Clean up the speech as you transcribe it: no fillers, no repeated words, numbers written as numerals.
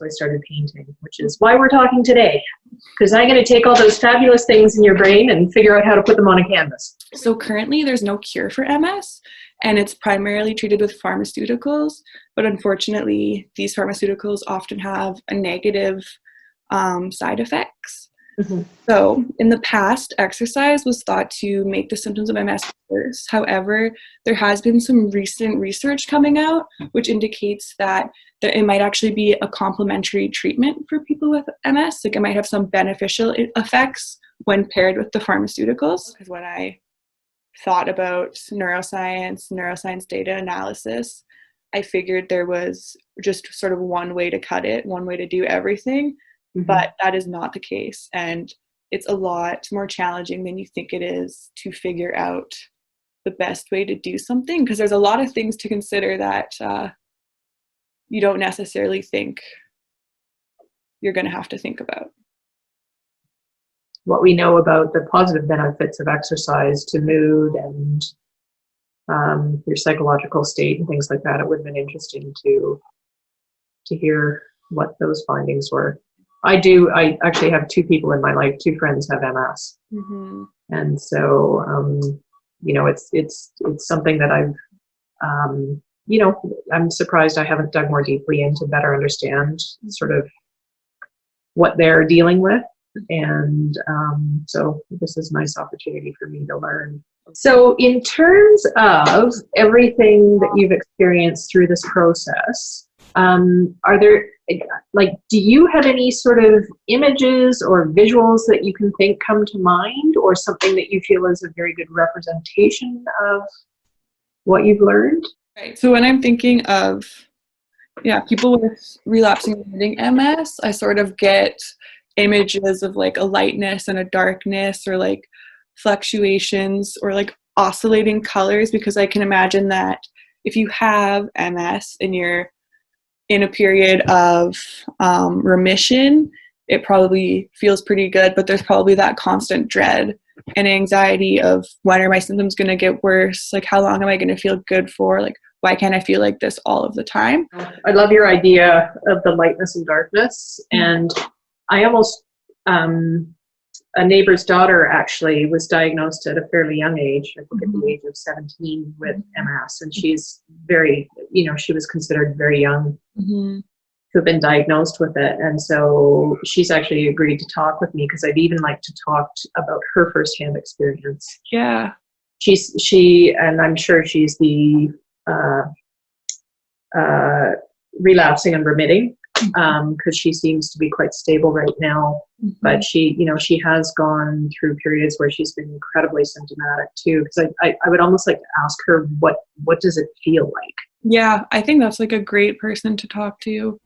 so I started painting, which is why we're talking today, because I'm going to take all those fabulous things in your brain and figure out how to put them on a canvas. So currently there's no cure for MS, and it's primarily treated with pharmaceuticals, but unfortunately these pharmaceuticals often have a negative side effects. Mm-hmm. So in the past, exercise was thought to make the symptoms of MS worse. However, there has been some recent research coming out which indicates that it might actually be a complementary treatment for people with MS. Like, it might have some beneficial effects when paired with the pharmaceuticals. Because when I thought about neuroscience data analysis, I figured there was just sort of one way to cut it, one way to do everything. Mm-hmm. But that is not the case, and it's a lot more challenging than you think it is to figure out the best way to do something, because there's a lot of things to consider that you don't necessarily think you're going to have to think about. What we know about the positive benefits of exercise to mood and your psychological state and things like that, it would have been interesting to hear what those findings were. I actually have two people in my life, two friends have MS. Mm-hmm. And so, it's something that I've, I'm surprised I haven't dug more deeply in to better understand sort of what they're dealing with. And so this is a nice opportunity for me to learn. So in terms of everything that you've experienced through this process, are there, do you have any sort of images or visuals that you can think come to mind, or something that you feel is a very good representation of what you've learned? Right. So when I'm thinking of, people with relapsing remitting MS, I sort of get images of like a lightness and a darkness, or like fluctuations, or like oscillating colors, because I can imagine that if you have MS and you're in a period of remission, it probably feels pretty good, but there's probably that constant dread and anxiety of, when are my symptoms going to get worse? Like, how long am I going to feel good for? Like, why can't I feel like this all of the time? I love your idea of the lightness and darkness. And I almost, a neighbor's daughter actually was diagnosed at a fairly young age, I think at the age of 17 with MS. And she's very, she was considered very young to have been diagnosed with it. And so she's actually agreed to talk with me, because I'd even like to talk about her firsthand experience. Yeah. And I'm sure she's the relapsing and remitting, because she seems to be quite stable right now. But she has gone through periods where she's been incredibly symptomatic too. Because I would almost like to ask her, what does it feel like? Yeah, I think that's like a great person to talk to.